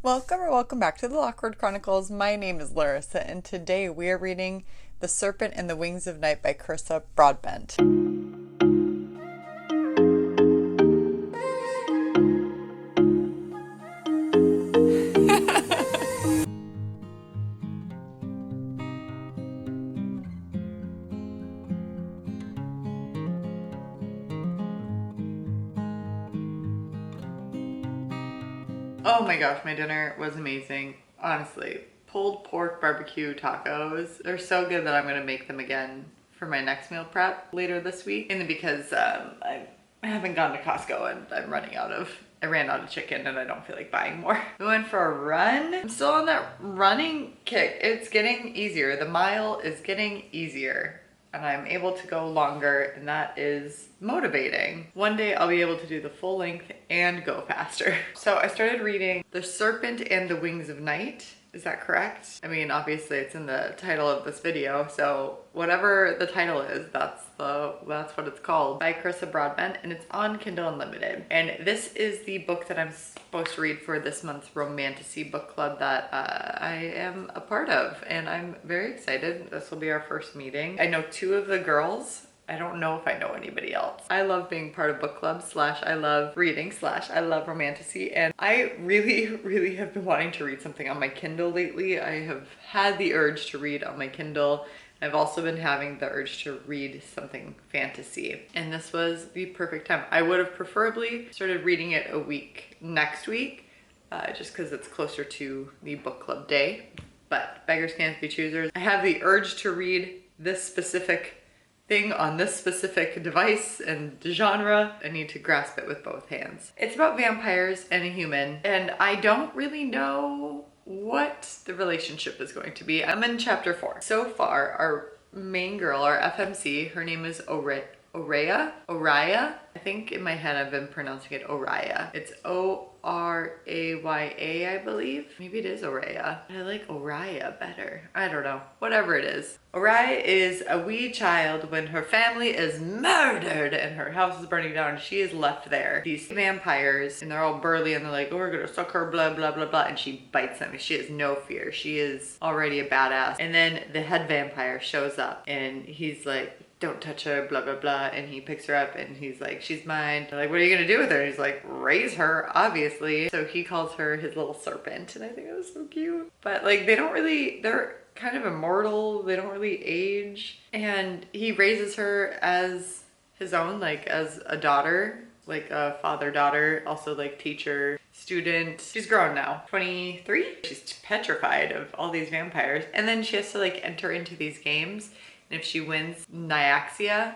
Welcome back to the Lockwood Chronicles. My name is Larissa, and today we are reading The Serpent and the Wings of Night by Carissa Broadbent. Oh my gosh, my dinner was amazing. Honestly, pulled pork barbecue tacos. They're so good that I'm gonna make them again for my next meal prep later this week. And because I haven't gone to Costco and I ran out of chicken and I don't feel like buying more. We went for a run. I'm still on that running kick. It's getting easier. The mile is getting easier. And I'm able to go longer, and that is motivating. One day I'll be able to do the full length and go faster. So I started reading The Serpent and the Wings of Night. Is that correct? I mean, obviously it's in the title of this video, so whatever the title is, that's what it's called, by Carissa Broadbent, and it's on Kindle Unlimited. And this is the book that I'm supposed to read for this month's Romantasy book club that I am a part of, and I'm very excited. This will be our first meeting. I know two of the girls. I don't know if I know anybody else. I love being part of book club / I love reading / I love Romantasy, and I really have been wanting to read something on my Kindle lately. I have had the urge to read on my Kindle. I've also been having the urge to read something fantasy, and this was the perfect time. I would have preferably started reading it next week, just because it's closer to the book club day, but beggars can't be choosers. I have the urge to read this specific thing on this specific device and genre. I need to grasp it with both hands. It's about vampires and a human, and I don't really know what the relationship is going to be. I'm in chapter 4. So far, our main girl, our FMC, her name is Oraya. I think in my head I've been pronouncing it Oraya. It's O-R-A-Y-A, I believe. Maybe it is Oraya. I like Oraya better. I don't know. Whatever it is. Oraya is a wee child when her family is murdered and her house is burning down and she is left there. These vampires, and they're all burly and they're like, oh, we're gonna suck her, blah, blah, blah, blah. And she bites them. She has no fear. She is already a badass. And then the head vampire shows up and he's like, don't touch her, blah, blah, blah. And he picks her up and he's like, she's mine. They're like, what are you gonna do with her? And he's like, raise her, obviously. So he calls her his little serpent. And I think that was so cute. But like, they're kind of immortal. They don't really age. And he raises her as his own, like as a daughter, like a father-daughter, also like teacher, student. She's grown now, 23. She's petrified of all these vampires. And then she has to like enter into these games. And if she wins, Nyaxia,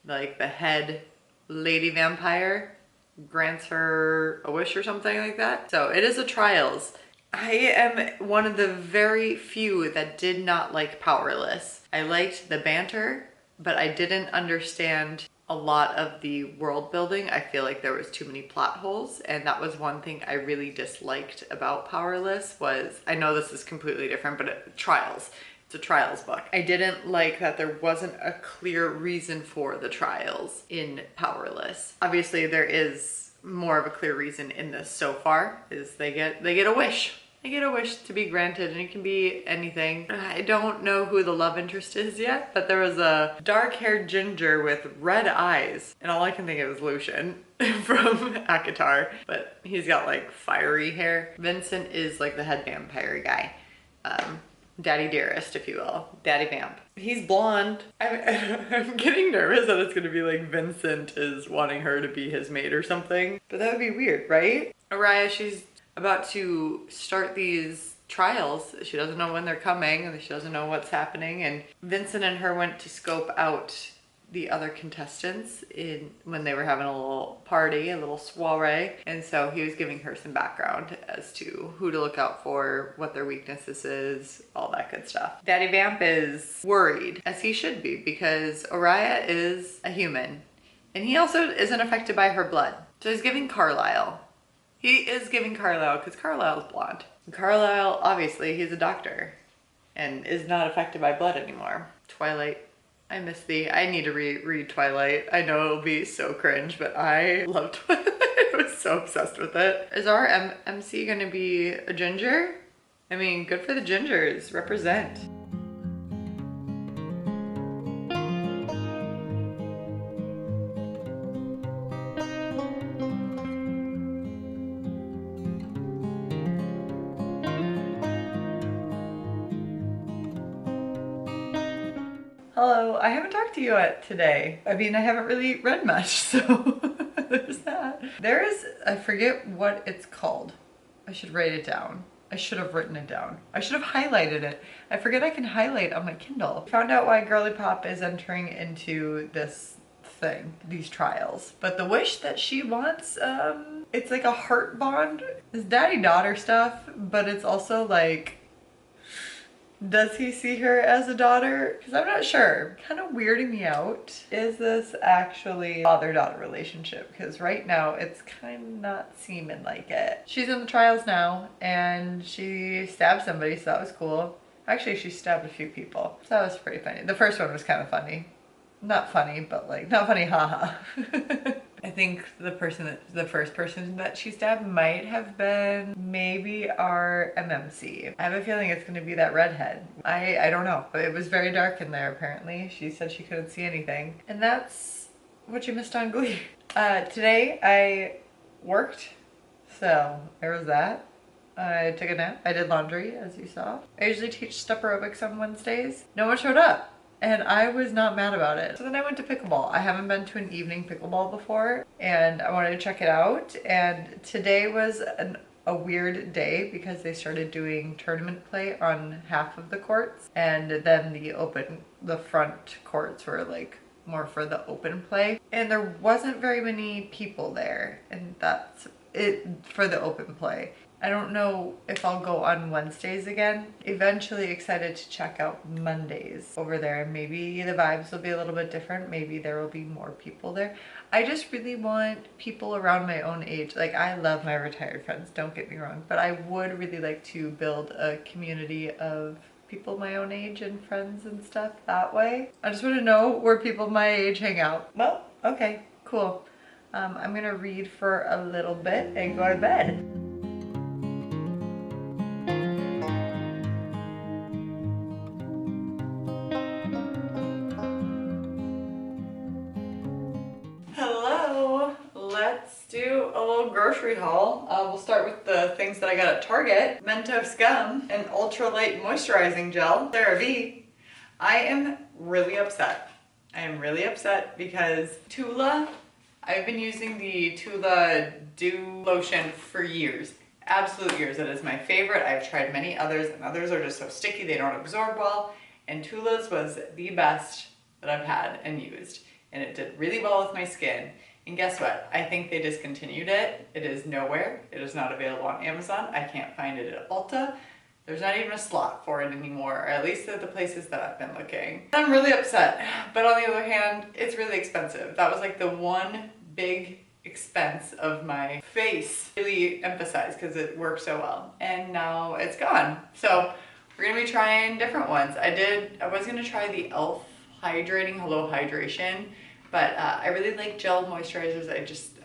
like the head lady vampire, grants her a wish or something like that. So it is a trials. I am one of the very few that did not like Powerless. I liked the banter, but I didn't understand a lot of the world building. I feel like there was too many plot holes, and that was one thing I really disliked about Powerless was, I know this is completely different, but trials. It's a trials book. I didn't like that there wasn't a clear reason for the trials in Powerless. Obviously there is more of a clear reason in this so far, is they get a wish. They get a wish to be granted, and it can be anything. I don't know who the love interest is yet, but there was a dark-haired ginger with red eyes, and all I can think of is Lucian from ACOTAR, but he's got like fiery hair. Vincent is like the head vampire guy. Daddy Dearest, if you will. Daddy Vamp. He's blonde. I'm getting nervous that it's gonna be like Vincent is wanting her to be his mate or something. But that would be weird, right? Oraya, she's about to start these trials. She doesn't know when they're coming and she doesn't know what's happening. And Vincent and her went to scope out the other contestants when they were having a little party, a little soiree. And so he was giving her some background as to who to look out for, what their weaknesses is, all that good stuff. Daddy Vamp is worried, as he should be, because Oraya is a human. And he also isn't affected by her blood. So he's giving Carlisle. He is giving Carlisle because Carlisle's blonde. And Carlisle, obviously, he's a doctor and is not affected by blood anymore. Twilight. I miss thee. I need to read Twilight. I know it'll be so cringe, but I love Twilight. It was was so obsessed with it. Is our MC gonna be a ginger? I mean, good for the gingers, represent. Hello, I haven't talked to you yet today. I mean, I haven't really read much, so there's that. There is, I forget what it's called. I should write it down. I should have written it down. I should have highlighted it. I forget I can highlight on my Kindle. Found out why Girly Pop is entering into this thing, these trials. But the wish that she wants, it's like a heart bond. It's daddy-daughter stuff, but it's also like, does he see her as a daughter? Because I'm not sure. Kind of weirding me out. Is this actually father-daughter relationship? Because right now it's kind of not seeming like it. She's in the trials now and she stabbed somebody, so that was cool. Actually, she stabbed a few people, so that was pretty funny. The first one was kind of funny. Not funny, but like, not funny, haha. I think the first person that she stabbed might have been maybe our MMC. I have a feeling it's gonna be that redhead. I don't know, but it was very dark in there apparently. She said she couldn't see anything. And that's what you missed on Glee. Today I worked, so there was that. I took a nap. I did laundry, as you saw. I usually teach step aerobics on Wednesdays. No one showed up. And I was not mad about it. So then I went to pickleball. I haven't been to an evening pickleball before and I wanted to check it out. And today was a weird day because they started doing tournament play on half of the courts. And then the front courts were like more for the open play. And there wasn't very many people there. And that's it for the open play. I don't know if I'll go on Wednesdays again. Eventually excited to check out Mondays over there. Maybe the vibes will be a little bit different. Maybe there will be more people there. I just really want people around my own age. Like, I love my retired friends, don't get me wrong, but I would really like to build a community of people my own age and friends and stuff that way. I just want to know where people my age hang out. Well, okay, cool. I'm gonna read for a little bit and go to bed. Grocery haul. We'll start with the things that I got at Target. Mentos gum and ultralight moisturizing gel, CeraVe. I am really upset. I am really upset because Tula, I've been using the Tula Dew lotion for years. Absolute years. It is my favorite. I've tried many others and others are just so sticky, they don't absorb well. And Tula's was the best that I've had and used. And it did really well with my skin. And guess what? I think they discontinued it. It is nowhere. It is not available on Amazon. I can't find it at Ulta. There's not even a slot for it anymore, or at least at the places that I've been looking. I'm really upset. But on the other hand, it's really expensive. That was like the one big expense of my face really emphasized because it worked so well. And now it's gone. So we're gonna be trying different ones. I was gonna try the e.l.f. Hydrating Hello Hydration. But I really like gel moisturizers.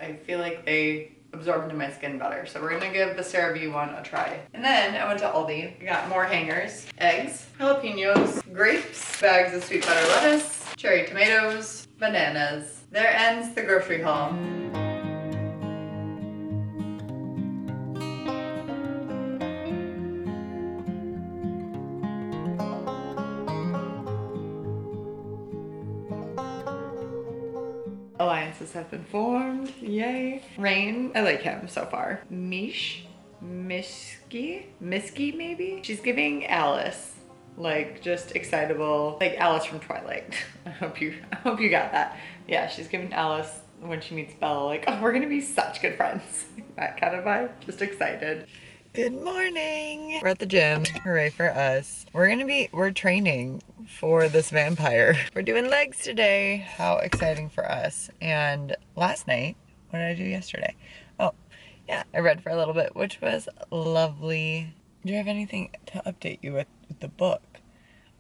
I feel like they absorb into my skin better. So we're gonna give the CeraVe one a try. And then I went to Aldi, got more hangers, eggs, jalapenos, grapes, bags of sweet butter lettuce, cherry tomatoes, bananas. There ends the grocery haul. Alliances have been formed, yay. Rain, I like him so far. Misky maybe? She's giving Alice, like just excitable, like Alice from Twilight. I hope you got that. Yeah, she's giving Alice when she meets Bella, like, oh, we're gonna be such good friends. That kind of vibe, just excited. Good morning. We're at the gym, hooray for us. We're training for this vampire. We're doing legs today. How exciting for us. And last night, what did I do yesterday? Oh, yeah, I read for a little bit, which was lovely. Do you have anything to update you with the book?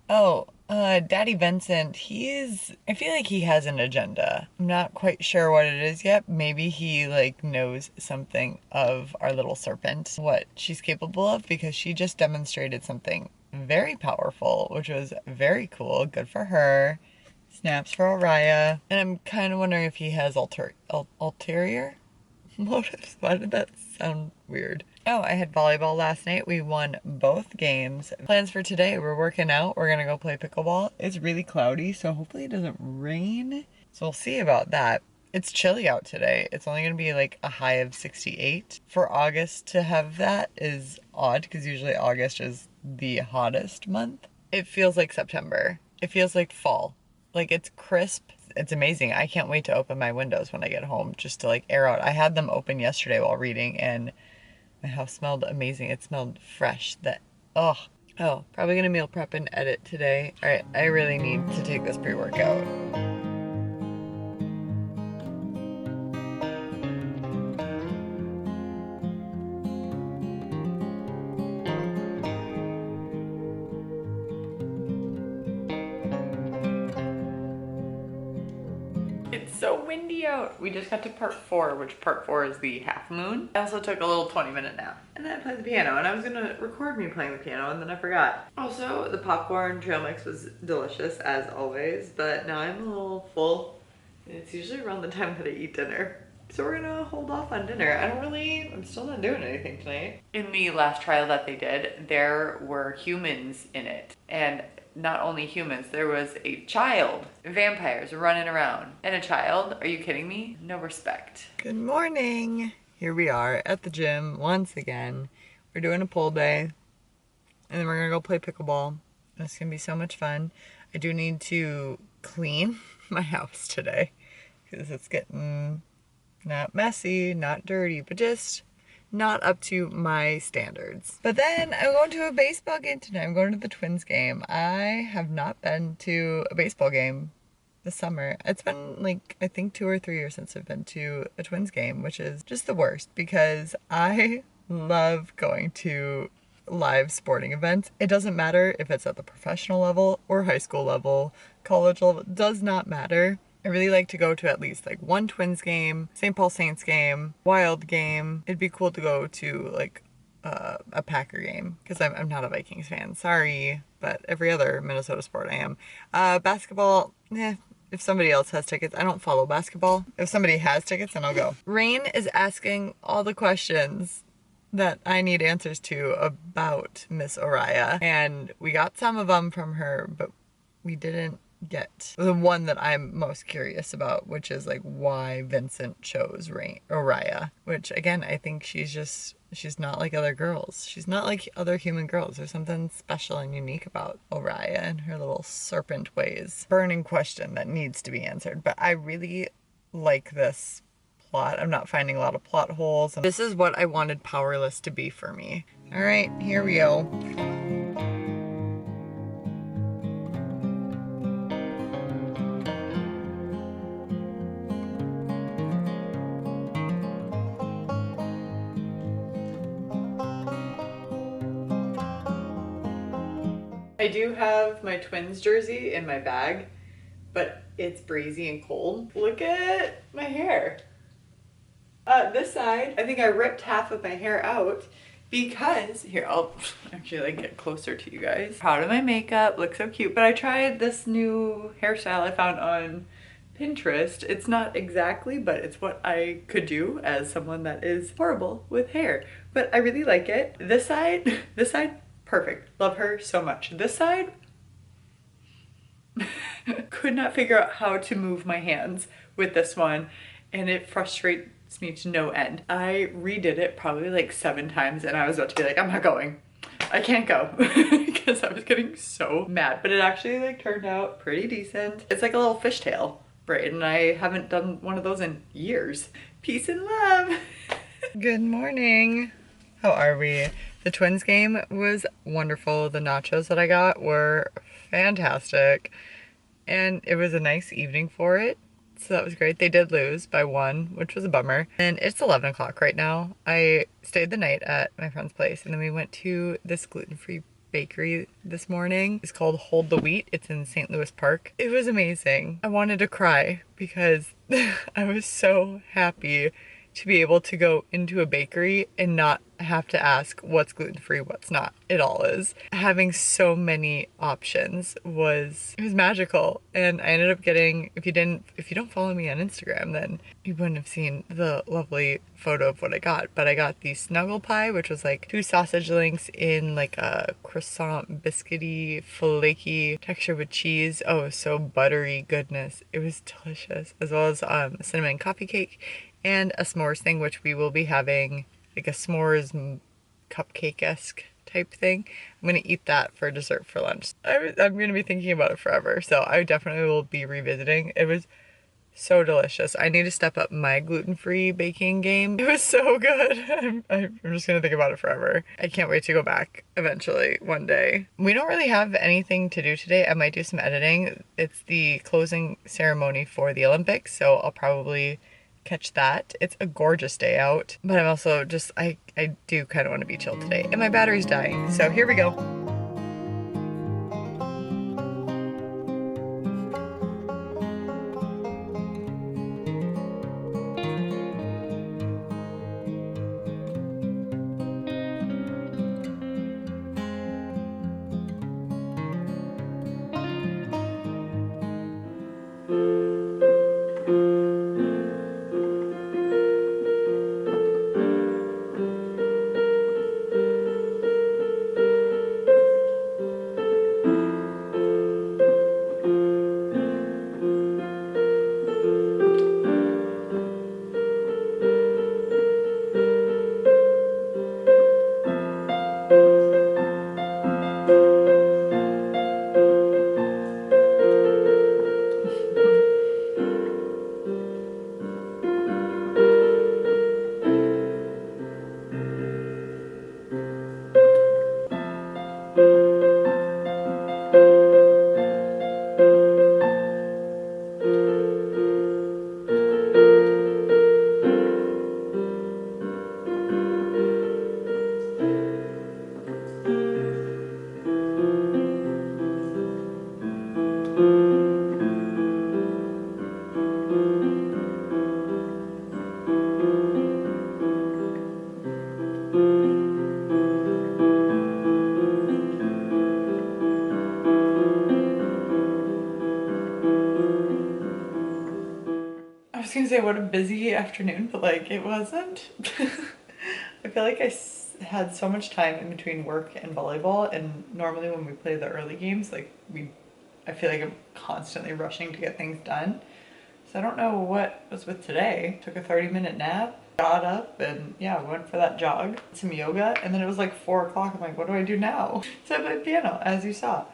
Oh, Daddy Vincent, I feel like he has an agenda. I'm not quite sure what it is yet. Maybe he like knows something of our little Serpent, what she's capable of, because she just demonstrated something very powerful, which was very cool. Good for her. Snaps for Araya. And I'm kind of wondering if he has ulterior motives. Why did that sound weird? Oh, I had volleyball last night. We won both games. Plans for today, we're working out. We're gonna go play pickleball. It's really cloudy, so hopefully it doesn't rain. So we'll see about that. It's chilly out today. It's only gonna be like a high of 68. For August to have that is odd, because usually August is the hottest month. It feels like September. It feels like fall. Like it's crisp. It's amazing. I can't wait to open my windows when I get home just to like air out. I had them open yesterday while reading, and my house smelled amazing. It smelled fresh. Oh, probably gonna meal prep and edit today. All right, I really need to take this pre-workout. It's so windy out. We just got to part 4, which part 4 is the half moon. I also took a little 20-minute nap, and then I played the piano, and I was gonna record me playing the piano, and then I forgot. Also, the popcorn trail mix was delicious as always, but now I'm a little full. It's usually around the time that I eat dinner. So we're gonna hold off on dinner. I'm still not doing anything tonight. In the last trial that they did, there were humans in it. And not only humans, there was a child. Vampires running around. And a child? Are you kidding me? No respect. Good morning. Here we are at the gym once again. We're doing a pull day. And then we're gonna go play pickleball. It's gonna be so much fun. I do need to clean my house today, because it's getting not messy, not dirty, but just not up to my standards. But then I'm going to a baseball game tonight. I'm going to the Twins game. I have not been to a baseball game this summer. It's been like, I think 2 or 3 years since I've been to a Twins game, which is just the worst, because I love going to live sporting events. It doesn't matter if it's at the professional level or high school level, college level, it does not matter. I really like to go to at least like one Twins game, St. Paul Saints game, Wild game. It'd be cool to go to like a Packer game, because I'm not a Vikings fan. Sorry, but every other Minnesota sport I am. Basketball, if somebody else has tickets. I don't follow basketball. If somebody has tickets, then I'll go. Rain is asking all the questions that I need answers to about Miss Araya, and we got some of them from her, but we didn't get the one that I'm most curious about, which is like why Vincent chose Araya, which again, I think she's not like other girls. She's not like other human girls. There's something special and unique about Araya and her little serpent ways. Burning question that needs to be answered, but I really like this plot. I'm not finding a lot of plot holes. This is what I wanted Powerless to be for me. All right, here we go. I do have my Twins jersey in my bag, but it's breezy and cold. Look at my hair. This side, I think I ripped half of my hair out because, here, I'll actually like get closer to you guys. Proud of my makeup, looks so cute, but I tried this new hairstyle I found on Pinterest. It's not exactly, but it's what I could do as someone that is horrible with hair, but I really like it. This side, perfect. Love her so much. This side, could not figure out how to move my hands with this one, and it frustrates me to no end. I redid it probably like 7 times, and I was about to be like, I'm not going. I can't go, because I was getting so mad, but it actually like turned out pretty decent. It's like a little fishtail braid, and I haven't done one of those in years. Peace and love. Good morning. How are we? The Twins game was wonderful. The nachos that I got were fantastic, and it was a nice evening for it. So that was great. They did lose by 1, which was a bummer. And it's 11 o'clock right now. I stayed the night at my friend's place, and then we went to this gluten-free bakery this morning. It's called Hold the Wheat. It's in St. Louis Park. It was amazing. I wanted to cry because I was so happy to be able to go into a bakery and not have to ask what's gluten-free, what's not. It all is. Having so many options it was magical. And I ended up getting, if you don't follow me on Instagram, then you wouldn't have seen the lovely photo of what I got. But I got the snuggle pie, which was like 2 sausage links in like a croissant biscuity flaky texture with cheese. Oh, so buttery goodness. It was delicious. As well as a cinnamon coffee cake and a s'mores thing, which we will be having, like a s'mores cupcake-esque type thing. I'm gonna eat that for dessert for lunch. I'm gonna be thinking about it forever, so I definitely will be revisiting. It was so delicious. I need to step up my gluten-free baking game. It was so good. I'm just gonna think about it forever. I can't wait to go back eventually one day. We don't really have anything to do today. I might do some editing. It's the closing ceremony for the Olympics, so I'll probably catch that. It's a gorgeous day out, but I'm also just, I do kind of want to be chill today. And my battery's dying, so here we go. I was gonna say what a busy afternoon, but like it wasn't. I feel like had so much time in between work and volleyball, and normally when we play the early games, I feel like I'm constantly rushing to get things done. So I don't know what was with today. Took a 30-minute nap, got up, and yeah, went for that jog, some yoga, and then it was like 4 o'clock. I'm like, what do I do now? So I played piano, as you saw.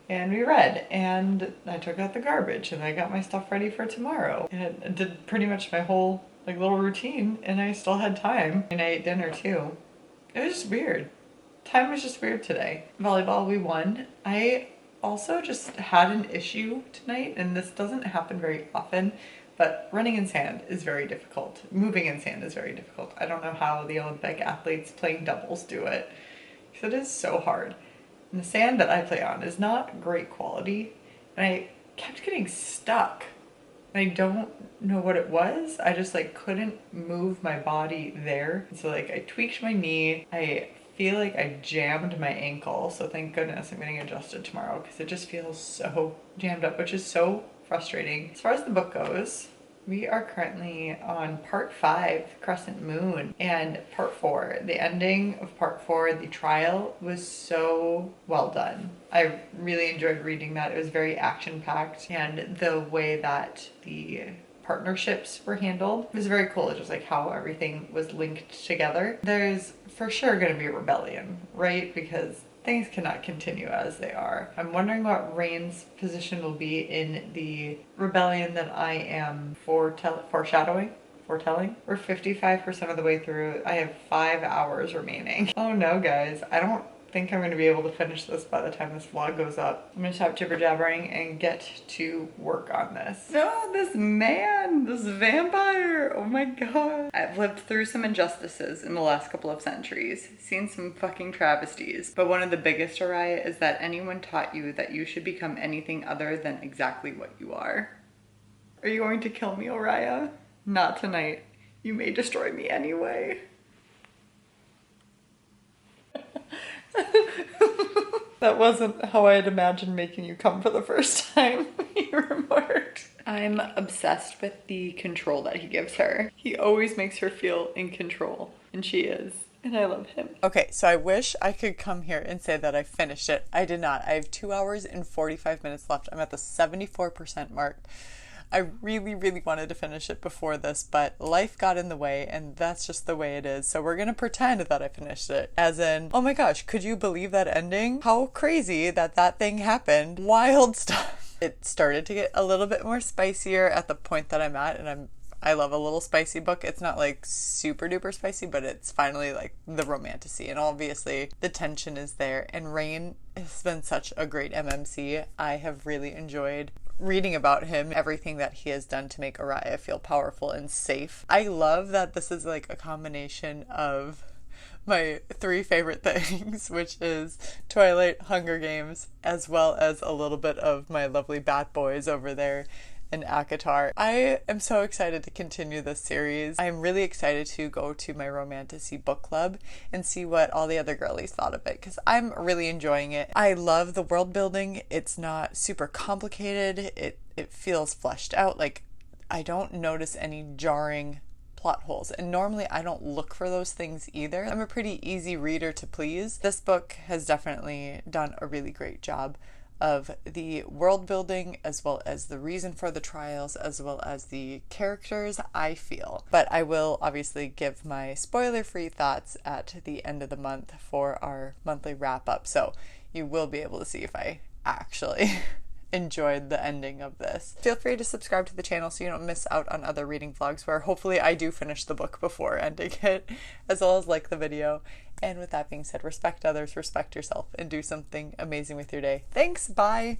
And we read, and I took out the garbage, and I got my stuff ready for tomorrow. And I did pretty much my whole like little routine, and I still had time. And I ate dinner too. It was just weird. Time was just weird today. Volleyball, we won. I also just had an issue tonight, and this doesn't happen very often, but running in sand is very difficult. Moving in sand is very difficult. I don't know how the Olympic athletes playing doubles do it, because it is so hard. And the sand that I play on is not great quality, and I kept getting stuck. And I don't know what it was. I just like couldn't move my body there. And so like I tweaked my knee. I feel like I jammed my ankle. So thank goodness I'm getting adjusted tomorrow, because it just feels so jammed up, which is so frustrating. As far as the book goes, we are currently on part 5, Crescent Moon, and part 4. The ending of part 4, the trial, was so well done. I really enjoyed reading that. It was very action-packed, and the way that the partnerships were handled was very cool. It was like how everything was linked together. There's for sure going to be a rebellion, right? Because things cannot continue as they are. I'm wondering what Rain's position will be in the rebellion that I am foretelling. We're 55% of the way through. I have 5 hours remaining. Oh no, guys. I don't think I'm going to be able to finish this by the time this vlog goes up. I'm going to stop jibber jabbering and get to work on this. Oh, this man, this vampire, oh my god. I've lived through some injustices in the last couple of centuries, seen some fucking travesties, but one of the biggest, Araya, is that anyone taught you that you should become anything other than exactly what you are. Are you going to kill me, Araya? Not tonight. You may destroy me anyway. That wasn't how I had imagined making you come for the first time, he remarked. I'm obsessed with the control that he gives her. He always makes her feel in control, and she is. And I love him. Okay, so I wish I could come here and say that I finished it. I did not. I have 2 hours and 45 minutes left. I'm at the 74% mark. I really, really wanted to finish it before this, but life got in the way, and that's just the way it is. So we're gonna pretend that I finished it. As in, oh my gosh, could you believe that ending? How crazy that that thing happened. Wild stuff. It started to get a little bit more spicier at the point that I'm at, and I love a little spicy book. It's not like super duper spicy, but it's finally like the romantasy, and obviously the tension is there. And Rain has been such a great MMC. I have really enjoyed reading about him, everything that he has done to make Araya feel powerful and safe. I love that this is like a combination of my 3 favorite things, which is Twilight, Hunger Games, as well as a little bit of my lovely Bat Boys over there in ACOTAR. I am so excited to continue this series. I'm really excited to go to my Romantasy book club and see what all the other girlies thought of it, because I'm really enjoying it. I love the world building. It's not super complicated. It feels fleshed out. Like, I don't notice any jarring plot holes, and normally I don't look for those things either. I'm a pretty easy reader to please. This book has definitely done a really great job of the world building, as well as the reason for the trials, as well as the characters, I feel. But I will obviously give my spoiler-free thoughts at the end of the month for our monthly wrap-up, so you will be able to see if I actually enjoyed the ending of this. Feel free to subscribe to the channel so you don't miss out on other reading vlogs where hopefully I do finish the book before ending it, as well as like the video. And with that being said, respect others, respect yourself, and do something amazing with your day. Thanks, bye!